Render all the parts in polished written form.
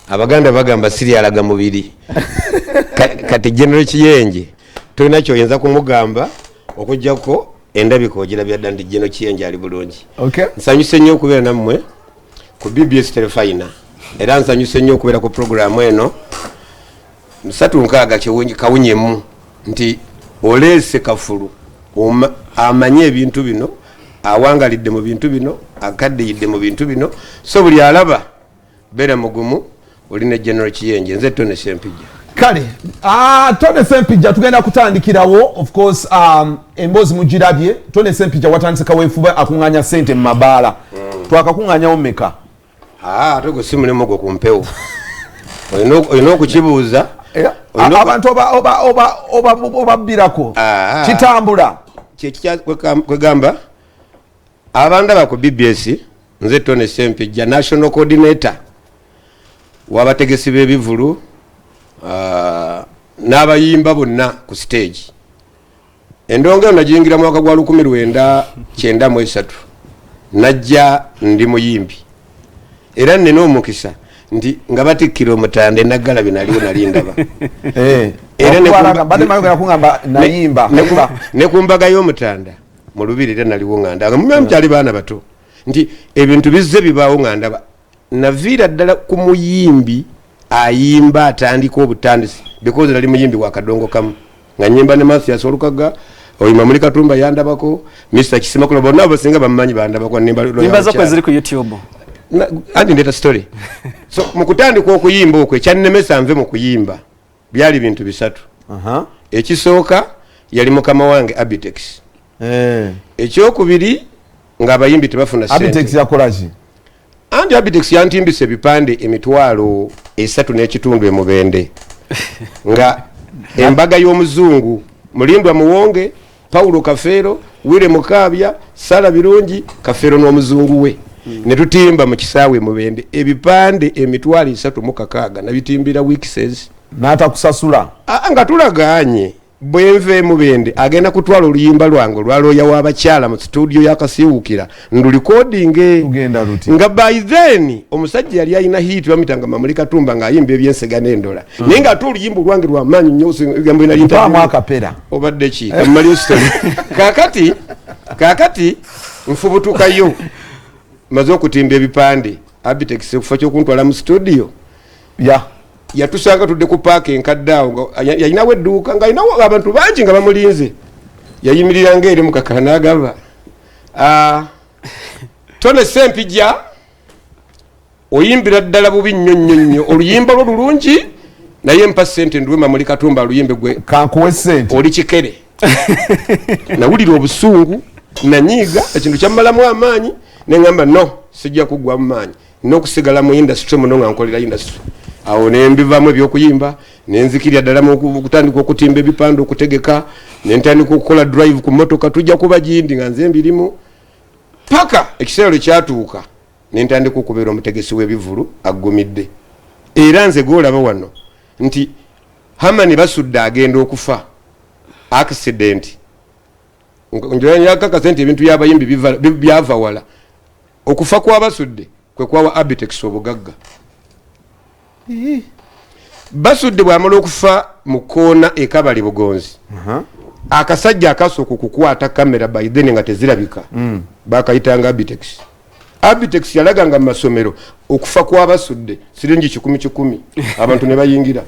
abaganda bagamba sirialaga mubiri kati General Kiyenje tulina kyoyinza kumugamba okujjako endabiko ogirabya dda ndi General Kiyenje ali bulungi. Nsanyuse nnyo okubeera nammwe ku BBS Terefayina era nsanyuse nnyo okubeera ku programu eno 3 kawunyemu nti oleese kafulu amanye ebintu bino awangalidde mu bintu bino akaddeyidde mu bintu bino so buli alaba beera mugumu olina General Kiyenje nze Tone Sempijja kale Tone Sempijja tugenda kutandikirawo of course embozi mugirabye Tone Sempijja watandise kaweefuba akunganya ssente mu mabaala twakakunganyawo mmeka ate gwe si mulimu gwo ku mpewo olina okukibuuza abantu obabbirako kitambula kwegamba abandaba ku BBS nze Tone Sempijja national coordinator wabategesi b'ebivulu n'abayimba bonna ku stage endongo najingira mwaka gwa 1993 najja ndi muyimbi era nina omukisa ndi nga batikkira omutande naggala binaliwo nali ndaba ne ku mbaga y'omutanda mu lubiri era naliwo ngandaba mukyali baana bato nti ebintu bizze bibaawo ngandaba naviira ddala ku muyimbi ayimba atandika obutandisi because nali muyimbi wa kadongo kamu nga nyimba ne Mathias Olukaga oyima muri Katumba yandabako Mr. Kisimakula bonna abasinga bammanyi bandabako nimba zo kweziri ku YouTube andi ndeta story so mukutandika okuyimba okwe kyannemesa nve mu kuyimba byali bintu bisatu ekisooka yali mukama wange Abitex ekyokubiri nga abayimbi tebafuna ssente Abitex yakolaji andi Abitex yantimbise ebipande emitwalo 3.5 emubende nga embaga y'omuzungu Mulindwa Muwonge Paulo Kafero Wile Mukabya Sala Birungi Kafero n'omuzungu we ne tutimba mu kisaawe mubende ebipande emitwalo 3.6 nabitimbira weekses nata kusasula nga tulaganye bwenve mubende agenda kutwala oluyimba lwange lwaloya w'abakyala mu studio yakasiwukira ndu recording ugenda ruti nga by then omusajja yali ayina hit bamitanga Mamuli Katumba nga ayimba ebyensega n'endola nenga atu oluyimba lwange lwamanyi nnyo gambo ina linta mwakapera obadde ki Mario story kakati mfubutukayo maze okutimba ebipande Abitex okufa ky'okuntwala mu studio yatusanga tudde ku parking kaddaawo yayinawo edduuka nga ayinawo abantu bangi nga bamulinze yayimirira ng'eri mu kakana agaba Tone Sempijja oyimbira ddala bubi nnyo oluyimba lwo lulungi naye mpa ssente nduwe Mamuli Katumba oluyimbe gwe kankuwe ssente oli kikere nawulira obusungu nanyiiga ekintu kyammalamu amaanyi neŋŋamba no sijja kugwa mu maanyi n'okusigala mu industry muno nga nkolera industry awo nembivamu ebyokuyimba nenzikirya ddala mu kutandika okutimba ebipande okutegeka nentandika okukola drive ku motoka tujja kuba gindi nga nze mbirimu paka ekiseera kyatuuka nentandika okubeera omutegesi w'ebivulu aggumidde era nze golaba wano nti Hamani basudde agenda okufa accident njyakakasa nti ebintu by'abayimbi byava wala okufa kw'abasudde kwe kwawa Abitex obugagga basudde bwamala okufa mu koona ekabali Bugonzi akasajja akasooka okukwata kamera by then nga tezirabika bakayitanga Abitex yalaganga mu masomero okufa kw'abasudde siringi 10 abantu ne bayingira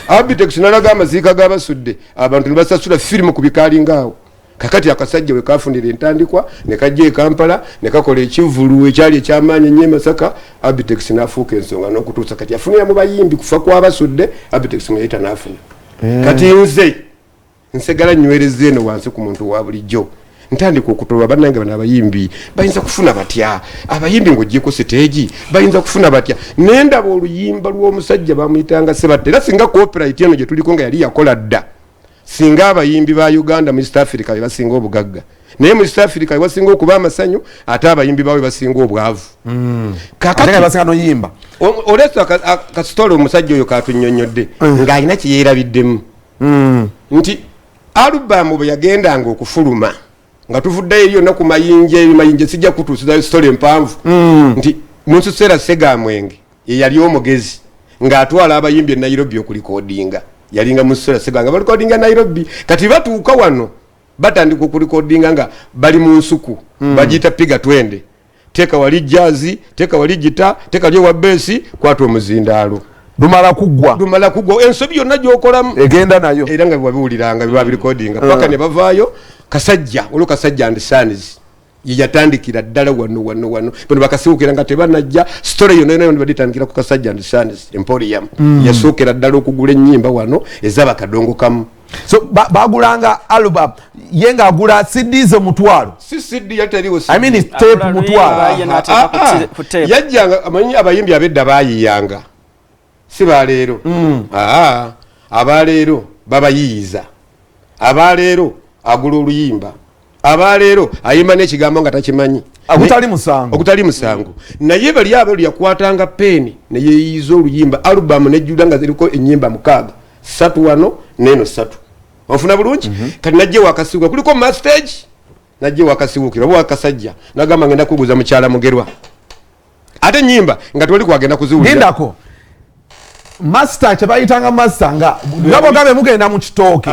Abitex nalaga amaziika g'abasudde abantu ne basasula firimu ku bikaalingaawo kakati akasajja we kafunira entandikwa ne kajja e Kampala ne kakola ekivulu ekyali ekyamaanyi ennyo Masaka Abitex n'afuuka ensonga n'okutuusa kati afunira mu bayimbi kufa kw'abasudde Abitex muyita n'afuna kati nze nsegala nnywereza eno wansi ku muntu wa bulijjo ntandika okutoba bannange bano abayimbi bayinza kufuna batya abayimbi ng'oggyeko siteegi bayinza kufuna batya nendaba oluyimba lw'omusajja bamuyitanga Sebatta era singa cooperate eno gye tuliko nga yali yakola dda singa abayimbi ba Uganda mu East Africa basinga obugagga naye mu East Africa basinga okuba amasanyu ate abayimbi bawe basinga obwavu kakati basinga no yimba olesa kasitolo omusajja oyo katunnyonnyodde nga alina kye yeerabiddemu nti album bwe yagendanga okufuluma nga tuvuddeyo yonna ku mayinje sijja kutuusizayo story empanvu nti mu nsuseera Segamwenge ye yali omugezi ng'atwala abayimbi e Nairobi okulikodinga yalinga musera seganga balikodinga Nairobi kati batuuka wano batandika okulikodinga nga bali mu nsuku bagiyita piga twende teka wali jazzi teka wali gita teka lyo wa besi kwatwa omuzindaalo dumala kugwa ensobi yonna gy'okolamu egenda nayo era nga biwabiwuliranga biba birikodinga paka ne bavaayo kasajja and sons yatandikira ddala wano bano bakasiwukira nga tebanajja story yonna baditandikira ku kasajja and sons emporium yasuukira ddala okugula ennyimba wano ez'abakadongo kamu so bagulanga album ye ng'agula CDs omutwalo si CD yataliwo I mean tape mutwalo yajjanga amanyi abayimbi abedda baayiyanga si baleero abaleero babayiyiza abaleero agula oluyimba abaleero ayimba n'ekigambo nga takimanyi ogutali musango naye bali abo lyakwatanga peeni ne yeeyiza oluyimba alubamu nejjula nga ziriko ennyimba 6 3 wano neno 3 ofuna bulungi kati najje wakasibuka kuliko mastage najje wakasibuukira oba wakasajja nagamba ngenda kuguza mukyala mugerwa ate nyimba nga toli kwagenda kuziwulira gendako master kyebayitanga master nga ngabo gabe mugenda mu kitooke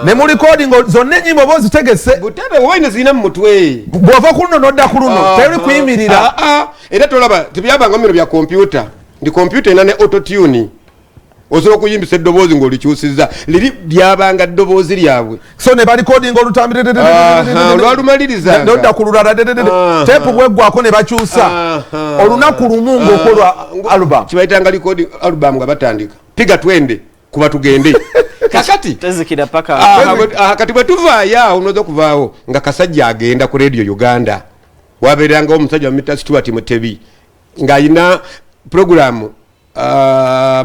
ne mu recording zonna ennyimba oba ozitegese butebe wowe ne zina mu mutwe bw'ova ku luno n'odda ku luno teri kuyimirira era tolaba tebyabanga miro bya kompyuta ndi kompyuta ena ne autotune osobola okuyimbisa eddoboozi ng'olikyusizza liri lyabanga ddoboozi lyabwe so ne balikodinga olutambire olwalumaliriza nodda ku lulala tepu bweggwako ne bakyusa olunaku lumu ng'okolwa album kibayitanga likodi album nga batandika piga twende kuba tugende kakati kati bwe tuvaayo awo noza okuvaawo nga kasajja agenda ku radio Uganda wabeerangawo omusajja wamita Stuart Mutebi ng'ayina programu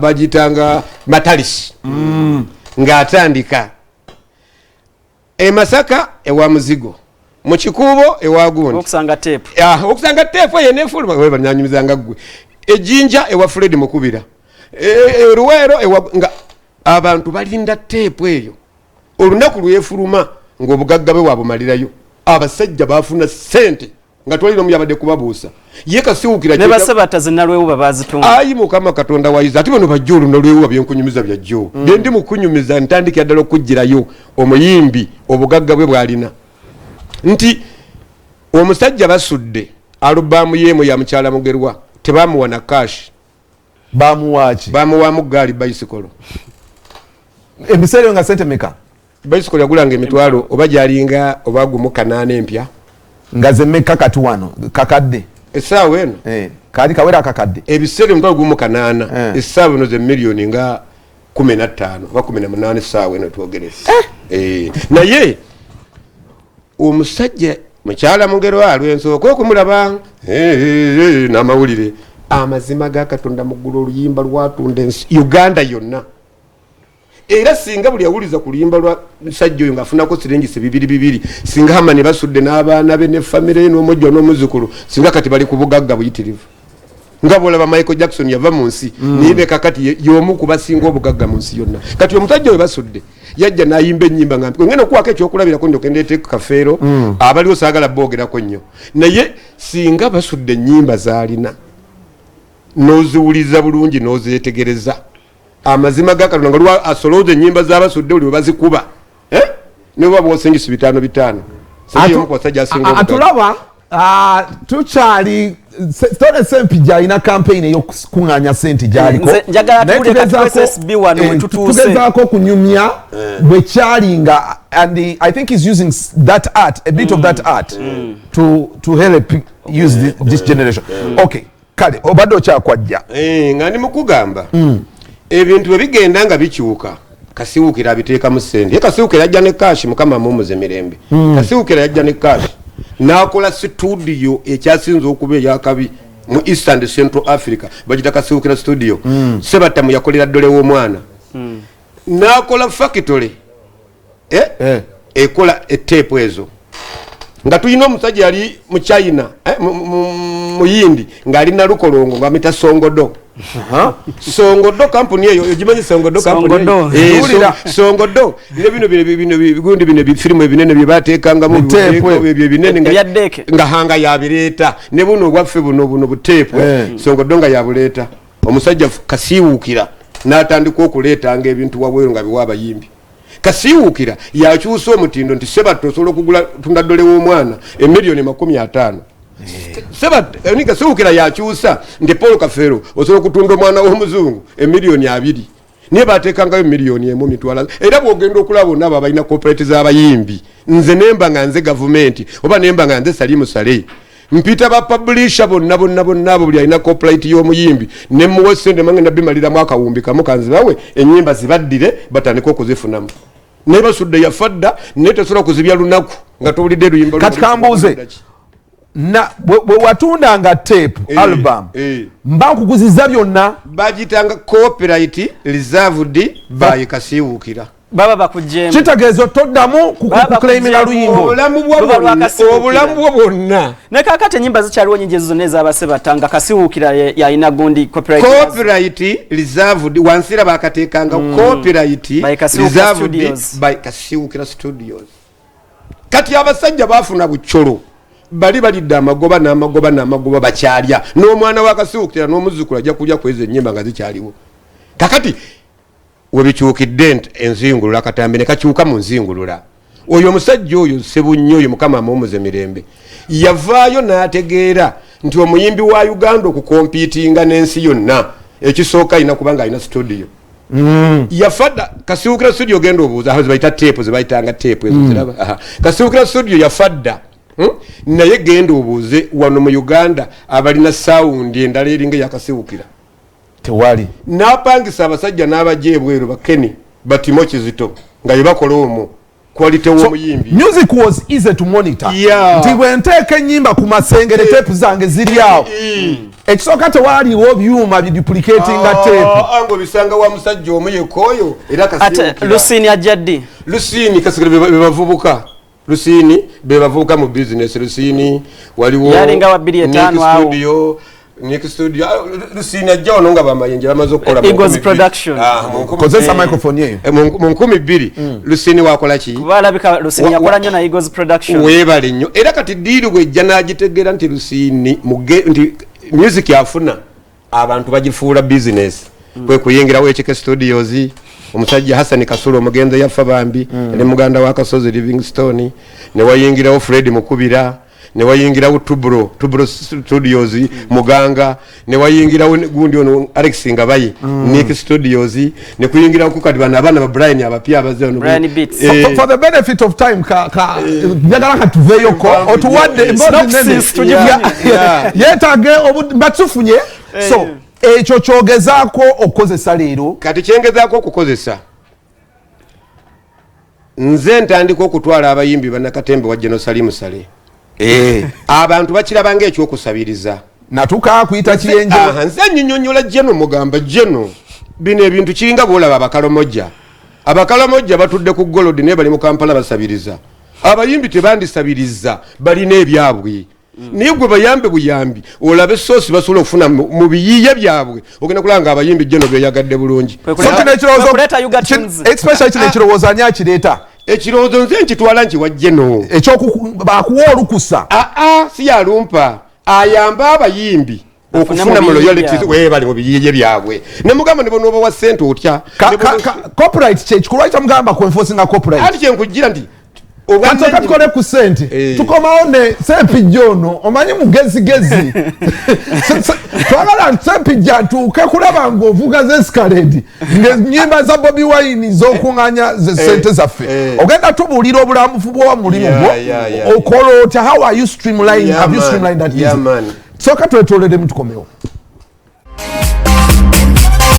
bagitanga matalisi ng'atandika Masaka ewa muzigo mu kikuubo ewa gundi okusanga teepu eyo nefuluma we banyanyumizanga ggwe ejjinja ewa Fred Mukubira Luweero ewa nga abantu balinda teepu eyo olunaku lwefuluma ng'obugagga bwe wabumalirayo abasajja bafuna ssente nga twalira yabadde kubabuusa ye kasiwukira ne basabata zinalwewo bazitunga ayi mukama Katonda wayiza ati bano bajjo olunalwewo byenkunyumiza byajjo ndi mukunyumiza ntandikira ddala okujjirayo omuyimbi obugagga bwe bwalina nti omusajja basudde alubamu yeemu ya mukyala mugerwa tebamuwa na cash bamuwamu gaali bicycle ebiseera nga sente meka bicycle yagulanga emitwalo oba gyalinga oba gumu kanaana empya nga zemmeka kati wano kakadde essaawa eno kaali kawera akakadde ebiseera emitwalo gumu kanaana essaawa eno ze miliyoni nga 15 oba 18 essaawa eno twogeresa naye omusajja mukyala mugerwa alwensooka okumulaba n'amawulire amazima ga Katonda muggulu oluyimba lwatunda Uganda yonna era singa buli awuliza ku luyimba lwa musajja oyo ng'afunako sirengise 2 singa hama ne basudde n'abaana be ne famire n'omujja n'omuzukulu singa kati bali ku bugagga buyitirivu nga bwolaba Michael Jackson yava mu nsi nibe kakati y'omu ku basinga obugagga mu nsi yonna kati omusajja oyo basudde yajja n'ayimba ennyimba nga ngenda okuwako ekyokulabirako ndoke ndeeteeko kafeero abaliwo saagala boogerako nnyo naye singa basudde ennyimba z'alina n'oziwuliza bulungi n'ozeetegereza amazima ga Katonda nga asolooza ennyimba z'abasudde buli bwe bazikuba ne bwe baba osingisa 5 atulaba tukyali Tone Sempijja alina campaign ey'okukuŋŋaanya ssente gy'aliko tugezaako okunyumya bwe kyalinga and I think he's using that art a bit of that art to help use this generation okay kale obadde okyakwajja nga ndi mukugamba ebintu bwe bigenda nga bikyuka kasiwukira abiteekamu ssente ye kasiwukira yajja ne kashi mukama mumuze mirembe kasiwukira yajja ne kashi n'akola studio ekyasinza okuba eyakabi mu East and Central Africa bagita kasiwukira studio Sebatamu yakolera ddole w'omwana n'akola factory ekola eteepu ezo nga tulina omusajja yali mu China mu Yindi ng'ali na lukolongo ng'amita Songodo Songodo company eyo ogimanyi Songodo company Songodo bino bigundi bino firimu ebinene bye bateekanga mu ebyo binene nga hanga yabireeta ne buno obwaffe buno buteepu Songodo nga yabuleeta omusajja kasiiwuukira n'atandika okuleetanga ebintu wabweru nga biwa abayimbi. Kasiiwuukira yakyusa omutindo nti Sebato osobola okugula tunda ddole w'omwana emiliyoni 50. Kasiiwuukira yakyusa nti Paul Kafeero osobola okutunda omwana w'omuzungu emiliyoni 2. Niye bateekangayo miliyoni 1 mitwala. Era bw'ogenda okulaba bonna abo abalina corporate z'abayimbi, nze nemba nga nze gavumenti oba nemba nga nze Salimu Sale, mpita ba publisher bonna abo buli alina corporate y'omuyimbi ne muwe ssente mange nabimalira mwaka wumbi kamu kanzibawe ennyimba zibaddire batandika okuzifunamu. Ne basudde yafadda ne tesobola kuzibya lunaku nga towulidde luyimba. Kati Gambuuze na bwe watunda nga tape album mba nkuguzizza byonna bagitanga copyright reserved by Kasiiwuukira. baba bakujjemu kitegeezo toddamu kukuklaimira luyimbo. Obulamu bwo bwonna ne kakati ennyimba zikyaliwo nyingi ezo zonna ez'abasebatanga Kasiiwuukira yalina gundi copyright reserved wansira bakateekanga copyright reserved by Kasiiwuukira Studios. Kati abasajja baafuna bucolo bali balidde amagoba n'amagoba bakyalya n'omwana wa Kasiiwuukira n'omuzukulu ajja kulya kweza ennyimba nga zikyaliwo. Kakati webikyukidde nti enzingulula katambi ne kakyuka mu nzingulula. Oyo omusajja oyo Sebunnyo oyo Mukama amuwumuze mirembe yavaayo n'ategeera nti omuyimbi wa Uganda okukompiitinga n'ensi yonna ekisooka alina kubanga alina studio. Yafadda Kasiiwuukira studio genda obuuza aho zebayita tape zebayitanga tape ezo ziraba. Kasiiwuukira studio yafadda naye genda obuuze wano mu Uganda abalina sound endala eringa ya Kasiiwuukira tewali. N'apangisa abasajja n'abajja ebweru bakeni batimo Kizito nga yebakola omwo quality w'omuyimbi. Music was easy to monitor. Nti bwe nteeka ennyimba ku masengere tape zange ziri awo ekisooka tewaliwo byuma biduplicatinga tape. Ango bisanga wa musajja omu yekooyo era Kasiiwuukira. ate Lusini ajjaddi Lusini Kasiiwuukira bebavubuka. Lusini bebavubuka mu business. Lusini waliwo yalinga wa 2.5 awo studio Nick studio Lusini ajja ono nga bamayinje bamaze okukola Eagles production kozesa microphone yeyo mu 2002 Lusini wakola ki balabika Lusini yakola nnyo na Eagles production webale nnyo era kati diiru gwe ejja n'agitegeera nti Lusini nti music yafuna abantu bagifuula business kwe kuyingirawo Ekike Studios omusajja Hassan Kasulo omugenzi yafa bambi ne muganda wa Kasozi Livingstone ne wayingirawo Fred Mukubira ne wayingirawo Tubro Studios Muganga ne wayingirawo gundi ono Alex Ngabaye Nick Studios ne kuyingirawo kukati bana ba Brian abapya abaze ono Brian Beats for the benefit of time njagala katuveyo ko otuwadde yetage batufunye so ekyo kyogezaako okozesa leero kati kyengezaako okukozesa nze ntandika okutwala abayimbi bannakatembe wa General Salimu Sale abantu bakirabanga ekyokusabiriza natuka kuyita kiyenje nze nnyonnyola General mugamba General bino ebintu kiringa bwolaba abakalomojja batudde ku Golodi naye bali mu Kampala basabiriza abayimbi tebandisabiriza balina ebyabwe niye gwe bayambe buyambi olabe sosi basobola okufuna mu biyiye byabwe ogenda kulanga abayimbi General beyagadde bulungi especially kino ekirowoozo ani akireeta ekirowoozo nze nkitwala nkiwa General bakuwa olukusa si yalumpa ayamba abayimbi okufuna mu loyalties webali mu biyiye byabwe ne mugamba ne bonoba wa ssente otya copyright kyekikulwaita mugamba ku enforcing copyright ati kyenkujjira nti kantoka tukole ku ssente tukomawo ne Sempijja ono omanyi mugezigezi twagala Sempijja atuuke kulaba ng'ovuga z'escalade ng'ennyimba za Bobi Wine z'okuŋŋaanya ssente zaffe ogenda tubuulira obulamufu bw'owa mulimu gwo okola otya how are you streamlining have you streamlined that business soka twetolere mutukomewo